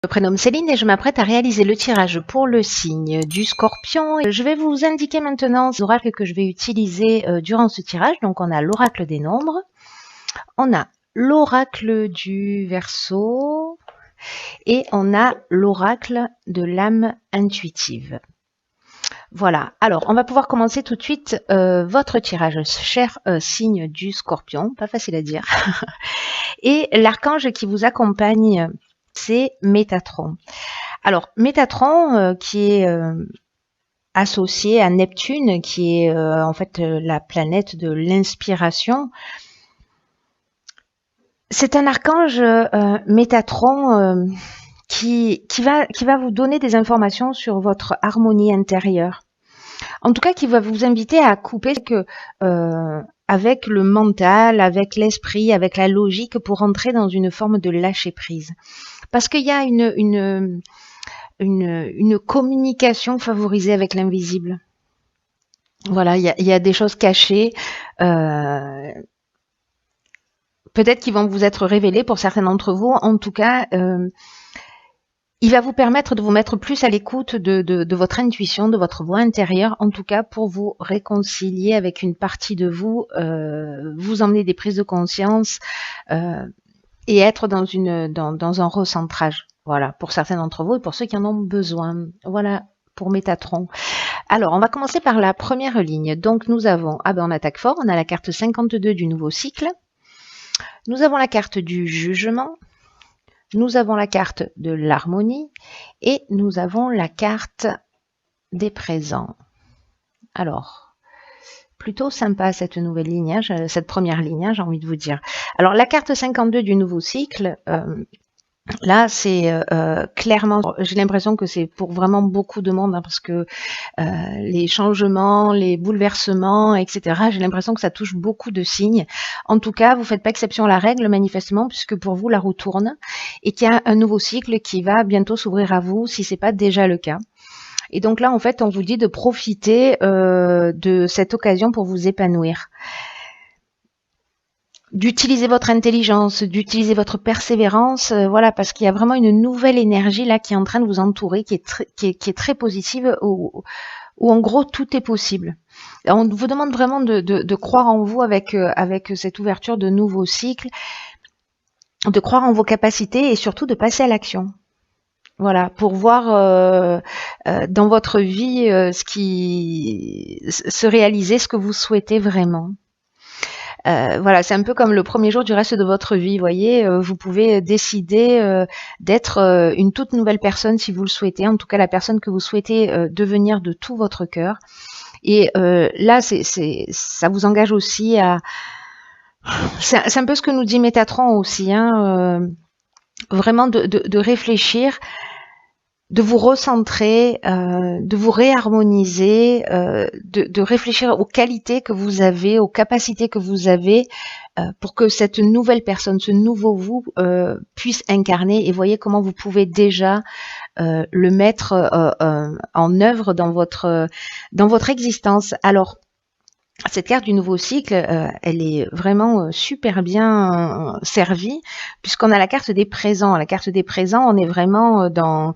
Je me prénomme Céline et je m'apprête à réaliser le tirage pour le signe du Scorpion. Je vais vous indiquer maintenant les oracles que je vais utiliser durant ce tirage. Donc on a l'oracle des nombres, on a l'oracle du Verseau et on a l'oracle de l'âme intuitive. Voilà, alors on va pouvoir commencer tout de suite votre tirage, cher signe du Scorpion, pas facile à dire. Et l'archange qui vous accompagne, c'est Métatron. Alors, Métatron, qui est associé à Neptune, qui est en fait la planète de l'inspiration. C'est un archange Métatron qui va vous donner des informations sur votre harmonie intérieure. En tout cas, qui va vous inviter à couper avec le mental, avec l'esprit, avec la logique pour entrer dans une forme de lâcher prise. Parce qu'il y a une communication favorisée avec l'invisible. Voilà, il y a des choses cachées, peut-être qui vont vous être révélées pour certains d'entre vous. En tout cas, il va vous permettre de vous mettre plus à l'écoute de votre intuition, de votre voix intérieure, en tout cas pour vous réconcilier avec une partie de vous, vous emmener des prises de conscience et être dans un recentrage. Voilà, pour certains d'entre vous et pour ceux qui en ont besoin. Voilà pour Métatron. Alors, on va commencer par la première ligne. Donc, nous avons, on attaque fort, on a la carte 52 du nouveau cycle. Nous avons la carte du jugement. Nous avons la carte de l'harmonie et nous avons la carte des présents. Alors, plutôt sympa cette nouvelle ligne, hein, cette première ligne, hein, j'ai envie de vous dire. Alors, la carte 52 du nouveau cycle, là, c'est clairement, j'ai l'impression que c'est pour vraiment beaucoup de monde, hein, parce que les changements, les bouleversements, etc., j'ai l'impression que ça touche beaucoup de signes. En tout cas, vous ne faites pas exception à la règle, manifestement, puisque pour vous, la roue tourne et qu'il y a un nouveau cycle qui va bientôt s'ouvrir à vous, si ce n'est pas déjà le cas. Et donc là, en fait, on vous dit de profiter de cette occasion pour vous épanouir. D'utiliser votre intelligence, d'utiliser votre persévérance, voilà, parce qu'il y a vraiment une nouvelle énergie là qui est en train de vous entourer, qui est très positive, où en gros tout est possible. On vous demande vraiment de croire en vous avec cette ouverture de nouveaux cycles, de croire en vos capacités et surtout de passer à l'action. Voilà, pour voir dans votre vie se réaliser ce que vous souhaitez vraiment. Voilà, c'est un peu comme le premier jour du reste de votre vie, vous voyez, vous pouvez décider d'être une toute nouvelle personne si vous le souhaitez, en tout cas la personne que vous souhaitez devenir de tout votre cœur. Et là, ça vous engage aussi à... C'est un peu ce que nous dit Métatron aussi, hein, vraiment de réfléchir, de vous recentrer, de vous réharmoniser, de réfléchir aux qualités que vous avez, aux capacités que vous avez, pour que cette nouvelle personne, ce nouveau vous, puisse incarner. Et voyez comment vous pouvez déjà le mettre en œuvre dans votre existence. Alors, cette carte du nouveau cycle, elle est vraiment super bien servie, puisqu'on a la carte des présents. La carte des présents, on est vraiment dans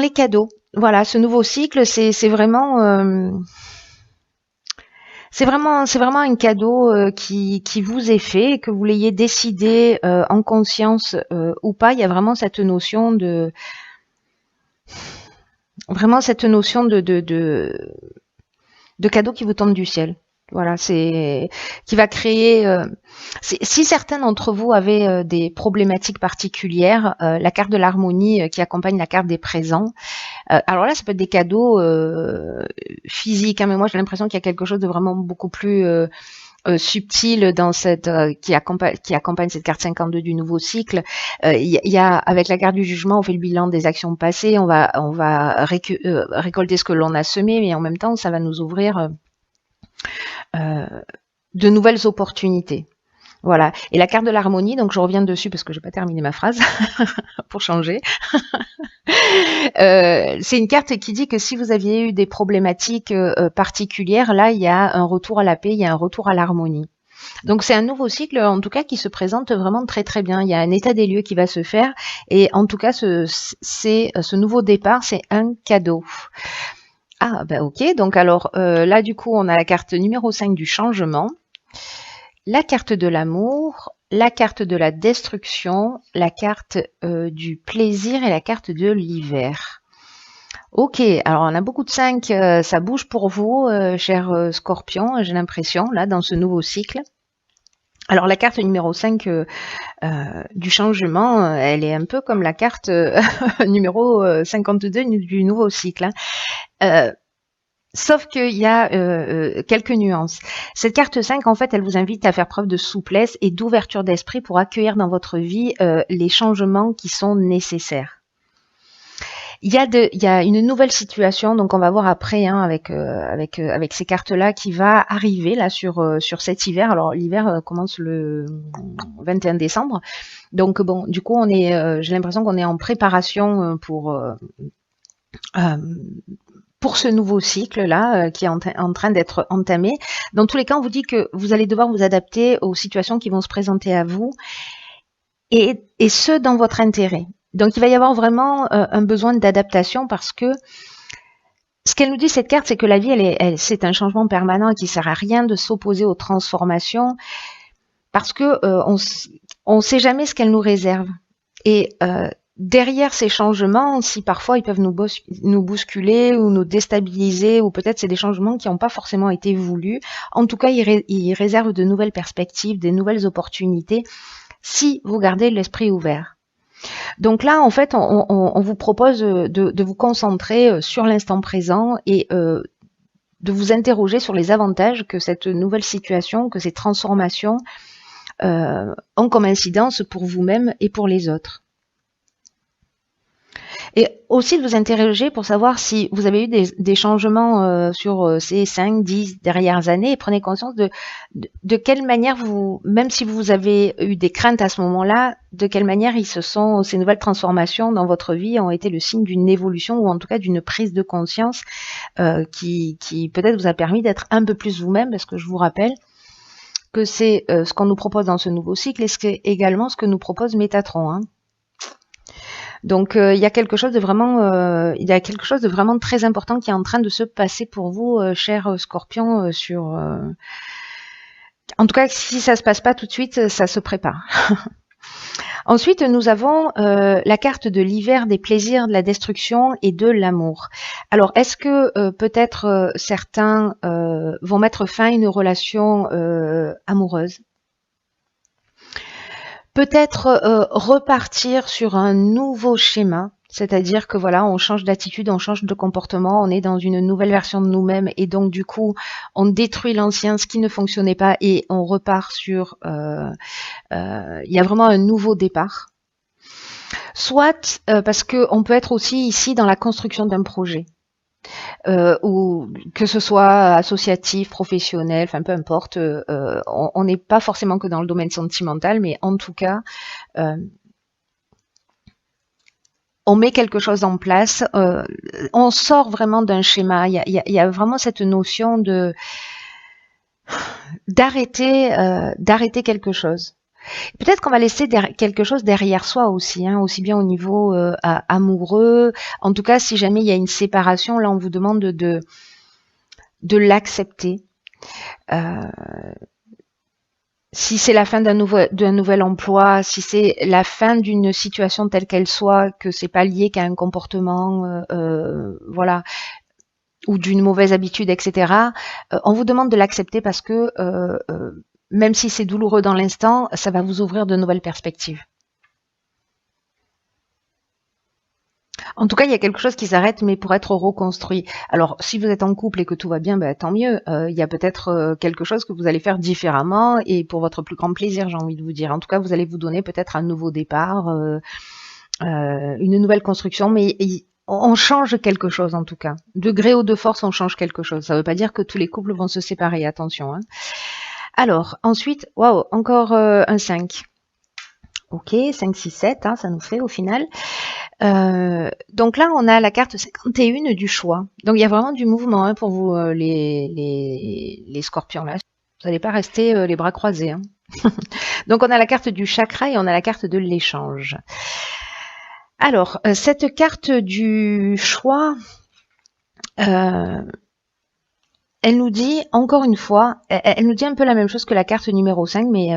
les cadeaux. Voilà, ce nouveau cycle, c'est vraiment un cadeau qui vous est fait, que vous l'ayez décidé en conscience ou pas. Il y a vraiment cette notion de cadeau qui vous tombe du ciel. Voilà, qui va créer... si certains d'entre vous avaient des problématiques particulières, la carte de l'harmonie qui accompagne la carte des présents, alors là, ça peut être des cadeaux physiques, hein, mais moi j'ai l'impression qu'il y a quelque chose de vraiment beaucoup plus subtil dans qui accompagne cette carte 52 du nouveau cycle. Il y a, avec la carte du jugement, on fait le bilan des actions passées, on va récolter ce que l'on a semé, mais en même temps, ça va nous ouvrir de nouvelles opportunités. Voilà. Et la carte de l'harmonie, donc je reviens dessus parce que je n'ai pas terminé ma phrase, pour changer. C'est une carte qui dit que si vous aviez eu des problématiques particulières, là, il y a un retour à la paix, il y a un retour à l'harmonie. Donc c'est un nouveau cycle, en tout cas, qui se présente vraiment très très bien. Il y a un état des lieux qui va se faire, et en tout cas, ce nouveau départ, c'est un cadeau. Ah, ben ok, donc alors là, du coup, on a la carte numéro 5 du changement, la carte de l'amour, la carte de la destruction, la carte du plaisir et la carte de l'hiver. Ok, alors on a beaucoup de 5, ça bouge pour vous, cher Scorpion, j'ai l'impression, là, dans ce nouveau cycle. Alors la carte numéro 5 du changement, elle est un peu comme la carte numéro 52 du nouveau cycle, hein. Sauf qu'il y a quelques nuances. Cette carte 5, en fait, elle vous invite à faire preuve de souplesse et d'ouverture d'esprit pour accueillir dans votre vie les changements qui sont nécessaires. Il y a une nouvelle situation, donc on va voir après, hein, avec ces cartes-là, qui va arriver là sur cet hiver. Alors l'hiver commence le 21 décembre, donc bon, du coup j'ai l'impression qu'on est en préparation pour ce nouveau cycle-là qui est en train d'être entamé. Dans tous les cas, on vous dit que vous allez devoir vous adapter aux situations qui vont se présenter à vous, et ce, dans votre intérêt. Donc, il va y avoir vraiment un besoin d'adaptation, parce que ce qu'elle nous dit, cette carte, c'est que la vie, c'est un changement permanent qui ne sert à rien de s'opposer aux transformations, parce que on ne sait jamais ce qu'elle nous réserve. Et derrière ces changements, si parfois ils peuvent nous bousculer ou nous déstabiliser, ou peut-être c'est des changements qui n'ont pas forcément été voulus, en tout cas, ils réservent de nouvelles perspectives, des nouvelles opportunités, si vous gardez l'esprit ouvert. Donc là, en fait, on vous propose de vous concentrer sur l'instant présent et de vous interroger sur les avantages que cette nouvelle situation, que ces transformations ont comme incidence pour vous-même et pour les autres. Et aussi de vous interroger pour savoir si vous avez eu des changements sur ces 5, 10 dernières années, et prenez conscience de quelle manière même si vous avez eu des craintes à ce moment-là, de quelle manière ces nouvelles transformations dans votre vie ont été le signe d'une évolution, ou en tout cas d'une prise de conscience qui peut-être vous a permis d'être un peu plus vous-même, parce que je vous rappelle que c'est ce qu'on nous propose dans ce nouveau cycle, et c'est également ce que nous propose Métatron, hein. Donc il y a quelque chose de vraiment très important qui est en train de se passer pour vous, cher Scorpion, en tout cas, si ça se passe pas tout de suite, ça se prépare. Ensuite, nous avons la carte de l'hiver, des plaisirs, de la destruction et de l'amour. Alors, est-ce que peut-être certains vont mettre fin à une relation amoureuse? Peut-être repartir sur un nouveau schéma, c'est-à-dire que voilà, on change d'attitude, on change de comportement, on est dans une nouvelle version de nous-mêmes, et donc du coup, on détruit l'ancien, ce qui ne fonctionnait pas, et on repart sur... il y a vraiment un nouveau départ. Soit parce qu'on peut être aussi ici dans la construction d'un projet. Ou que ce soit associatif, professionnel, enfin peu importe, on n'est pas forcément que dans le domaine sentimental, mais en tout cas, on met quelque chose en place, on sort vraiment d'un schéma. Il y a vraiment cette notion d'arrêter quelque chose. Peut-être qu'on va laisser quelque chose derrière soi aussi, hein, aussi bien au niveau amoureux. En tout cas, si jamais il y a une séparation, là on vous demande de l'accepter. Si c'est la fin d'un nouvel emploi, si c'est la fin d'une situation telle qu'elle soit, que c'est pas lié qu'à un comportement, voilà, ou d'une mauvaise habitude, etc. On vous demande de l'accepter, parce que même si c'est douloureux dans l'instant, ça va vous ouvrir de nouvelles perspectives. En tout cas, il y a quelque chose qui s'arrête, mais pour être reconstruit. Alors, si vous êtes en couple et que tout va bien, ben, tant mieux. Il y a peut-être quelque chose que vous allez faire différemment, et pour votre plus grand plaisir, j'ai envie de vous dire. En tout cas, vous allez vous donner peut-être un nouveau départ, une nouvelle construction, mais on change quelque chose en tout cas. De gré ou de force, on change quelque chose. Ça ne veut pas dire que tous les couples vont se séparer, attention, hein. Alors, ensuite, waouh, encore un 5. Ok, 5, 6, 7, hein, ça nous fait au final. Donc là, on a la carte 51 du choix. Donc il y a vraiment du mouvement, hein, pour vous, les scorpions là. Vous n'allez pas rester les bras croisés, hein. Donc on a la carte du chakra et on a la carte de l'échange. Alors, cette carte du choix, elle nous dit, encore une fois, elle nous dit un peu la même chose que la carte numéro 5, mais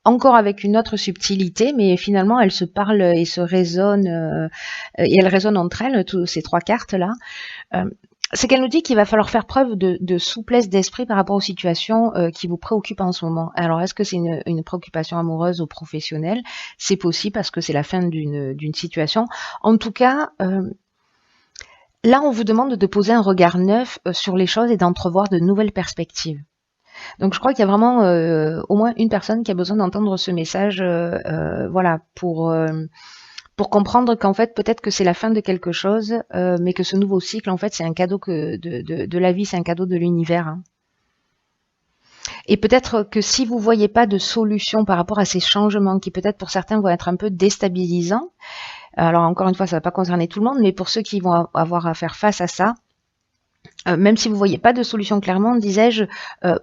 encore avec une autre subtilité, mais finalement, elles se parlent et se résonnent, et elles résonnent entre elles, toutes ces trois cartes-là. C'est qu'elle nous dit qu'il va falloir faire preuve de souplesse d'esprit par rapport aux situations qui vous préoccupent en ce moment. Alors, est-ce que c'est une préoccupation amoureuse ou professionnelle? C'est possible parce que c'est la fin d'une situation. En tout cas, là, on vous demande de poser un regard neuf sur les choses et d'entrevoir de nouvelles perspectives. Donc, je crois qu'il y a vraiment au moins une personne qui a besoin d'entendre ce message, voilà, pour comprendre qu'en fait, peut-être que c'est la fin de quelque chose, mais que ce nouveau cycle, en fait, c'est un cadeau de la vie, c'est un cadeau de l'univers, hein. Et peut-être que si vous voyez pas de solution par rapport à ces changements qui peut-être pour certains vont être un peu déstabilisants, alors encore une fois, ça va pas concerner tout le monde, mais pour ceux qui vont avoir à faire face à ça, même si vous voyez pas de solution clairement, disais-je,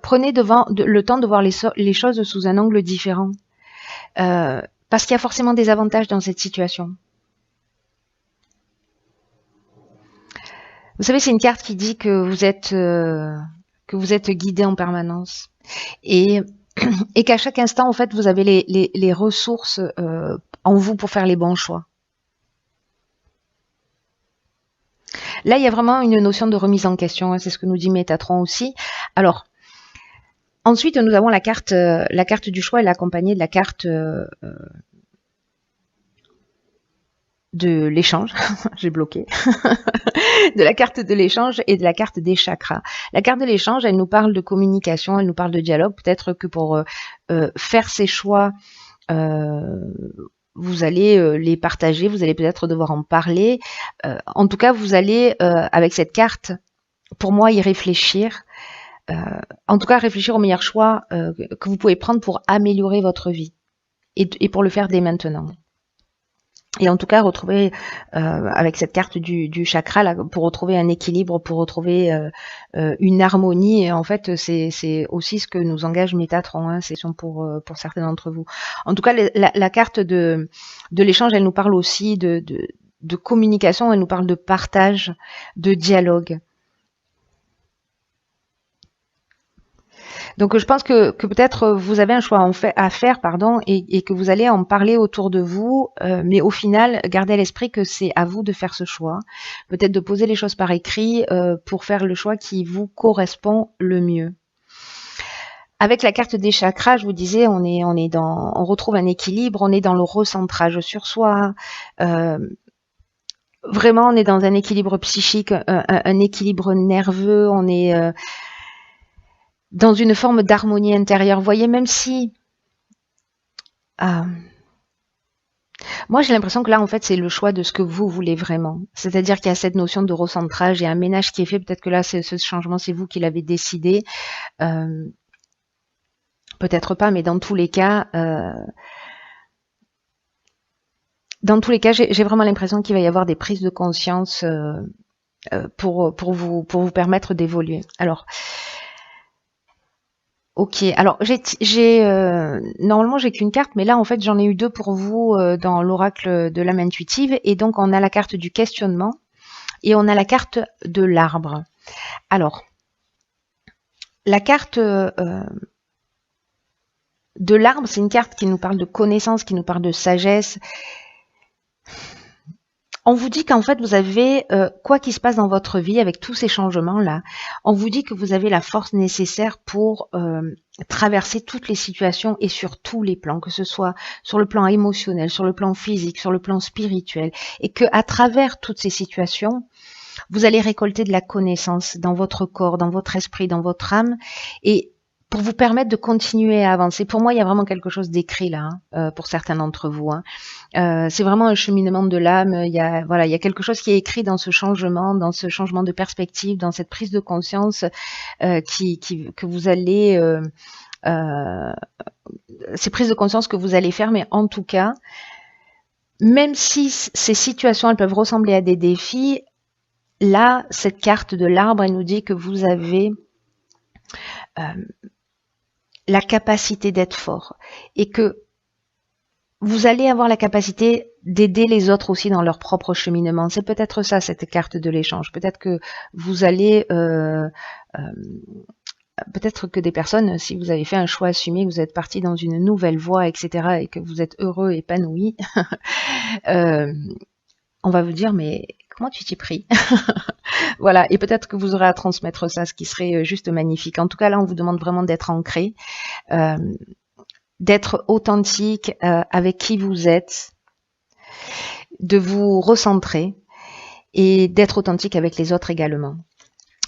prenez le temps de voir les choses sous un angle différent. Parce qu'il y a forcément des avantages dans cette situation. Vous savez, c'est une carte qui dit que vous êtes guidé en permanence et qu'à chaque instant, en fait, vous avez les ressources en vous pour faire les bons choix. Là, il y a vraiment une notion de remise en question, hein, c'est ce que nous dit Métatron aussi. Alors, ensuite, nous avons la carte du choix, elle est accompagnée de la carte de l'échange, j'ai bloqué, de la carte de l'échange et de la carte des chakras. La carte de l'échange, elle nous parle de communication, elle nous parle de dialogue. Peut-être que pour faire ces choix, vous allez les partager, vous allez peut-être devoir en parler. En tout cas, vous allez, avec cette carte, pour moi, y réfléchir. En tout cas, réfléchir au meilleur choix que vous pouvez prendre pour améliorer votre vie et pour le faire dès maintenant. Et en tout cas, retrouver avec cette carte du chakra, là, pour retrouver un équilibre, pour retrouver une harmonie. Et en fait, c'est aussi ce que nous engage Métatron, hein, c'est pour certains d'entre vous. En tout cas, la carte de l'échange, elle nous parle aussi de communication, elle nous parle de partage, de dialogue. Donc je pense que peut-être vous avez un choix à faire, et que vous allez en parler autour de vous, mais au final, gardez à l'esprit que c'est à vous de faire ce choix. Peut-être de poser les choses par écrit pour faire le choix qui vous correspond le mieux. Avec la carte des chakras, je vous disais, on retrouve un équilibre, on est dans le recentrage sur soi. Vraiment, on est dans un équilibre psychique, un équilibre nerveux, on est dans une forme d'harmonie intérieure. Vous voyez, même si... moi, j'ai l'impression que là, en fait, c'est le choix de ce que vous voulez vraiment. C'est-à-dire qu'il y a cette notion de recentrage et un ménage qui est fait. Peut-être que là, ce changement, c'est vous qui l'avez décidé. Peut-être pas, mais dans tous les cas... j'ai vraiment l'impression qu'il va y avoir des prises de conscience pour vous permettre d'évoluer. Alors... Ok, alors normalement j'ai qu'une carte, mais là en fait j'en ai eu deux pour vous dans l'oracle de l'âme intuitive, et donc on a la carte du questionnement et on a la carte de l'arbre. Alors, la carte de l'arbre, c'est une carte qui nous parle de connaissance, qui nous parle de sagesse. On vous dit qu'en fait, vous avez, quoi qu'il se passe dans votre vie, avec tous ces changements-là, on vous dit que vous avez la force nécessaire pour traverser toutes les situations et sur tous les plans, que ce soit sur le plan émotionnel, sur le plan physique, sur le plan spirituel, et que à travers toutes ces situations, vous allez récolter de la connaissance dans votre corps, dans votre esprit, dans votre âme, et pour vous permettre de continuer à avancer. Pour moi, il y a vraiment quelque chose d'écrit là, hein, pour certains d'entre vous, hein. C'est vraiment un cheminement de l'âme. Il y a quelque chose qui est écrit dans ce changement de perspective, dans cette prise de conscience que vous allez, ces prises de conscience que vous allez faire. Mais en tout cas, même si ces situations elles peuvent ressembler à des défis, là, cette carte de l'arbre, elle nous dit que vous avez la capacité d'être fort et que vous allez avoir la capacité d'aider les autres aussi dans leur propre cheminement. C'est peut-être ça, cette carte de l'échange. Peut-être que vous allez... peut-être que des personnes, si vous avez fait un choix assumé, que vous êtes parti dans une nouvelle voie, etc., et que vous êtes heureux, épanoui, on va vous dire, mais comment tu t'y pris? Voilà, et peut-être que vous aurez à transmettre ça, ce qui serait juste magnifique. En tout cas, là, on vous demande vraiment d'être ancré, d'être authentique avec qui vous êtes, de vous recentrer et d'être authentique avec les autres également.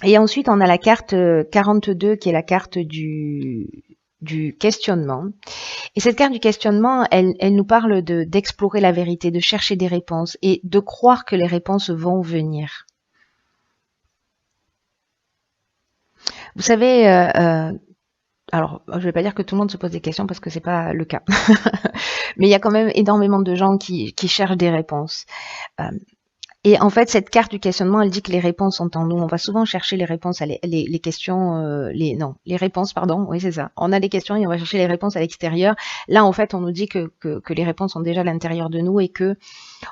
Et ensuite, on a la carte 42 qui est la carte du questionnement. Et cette carte du questionnement, elle nous parle d'explorer la vérité, de chercher des réponses et de croire que les réponses vont venir. Vous savez, alors je ne vais pas dire que tout le monde se pose des questions parce que c'est pas le cas, mais il y a quand même énormément de gens qui cherchent des réponses. Et en fait, cette carte du questionnement, elle dit que les réponses sont en nous. On va souvent chercher les réponses, les questions, les réponses, pardon. Oui, c'est ça. On a des questions et on va chercher les réponses à l'extérieur. Là, en fait, on nous dit que les réponses sont déjà à l'intérieur de nous et que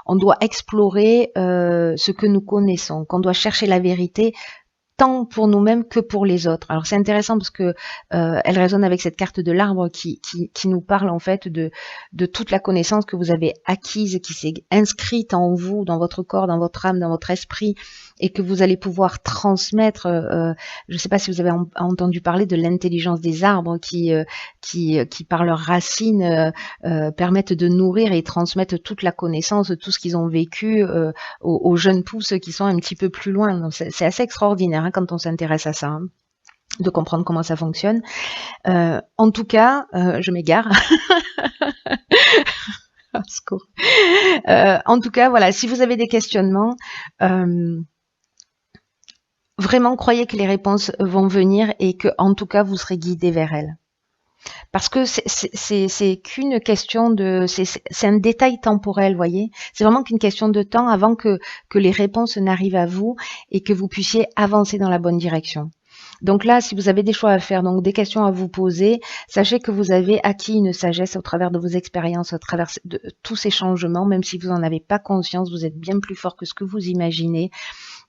on doit explorer ce que nous connaissons, qu'on doit chercher la vérité tant pour nous-mêmes que pour les autres. Alors c'est intéressant parce que elle résonne avec cette carte de l'arbre qui nous parle en fait de toute la connaissance que vous avez acquise, qui s'est inscrite en vous, dans votre corps, dans votre âme, dans votre esprit, et que vous allez pouvoir transmettre. Je ne sais pas si vous avez entendu parler de l'intelligence des arbres qui par leurs racines permettent de nourrir et transmettre toute la connaissance, tout ce qu'ils ont vécu aux jeunes pousses qui sont un petit peu plus loin. C'est assez extraordinaire quand on s'intéresse à ça, de comprendre comment ça fonctionne. En tout cas, je m'égare. En tout cas, voilà, si vous avez des questionnements, vraiment croyez que les réponses vont venir et que, en tout cas, vous serez guidé vers elles. Parce que c'est qu'une question de... C'est un détail temporel, voyez. C'est vraiment qu'une question de temps avant que les réponses n'arrivent à vous et que vous puissiez avancer dans la bonne direction. Donc là, si vous avez des choix à faire, donc des questions à vous poser, sachez que vous avez acquis une sagesse au travers de vos expériences, au travers de tous ces changements, même si vous n'en avez pas conscience, vous êtes bien plus fort que ce que vous imaginez,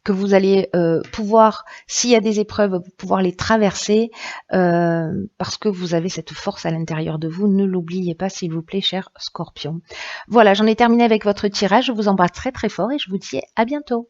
que vous allez pouvoir, s'il y a des épreuves, pouvoir les traverser parce que vous avez cette force à l'intérieur de vous. Ne l'oubliez pas, s'il vous plaît, cher Scorpion. Voilà, j'en ai terminé avec votre tirage. Je vous embrasse très très fort et je vous dis à bientôt.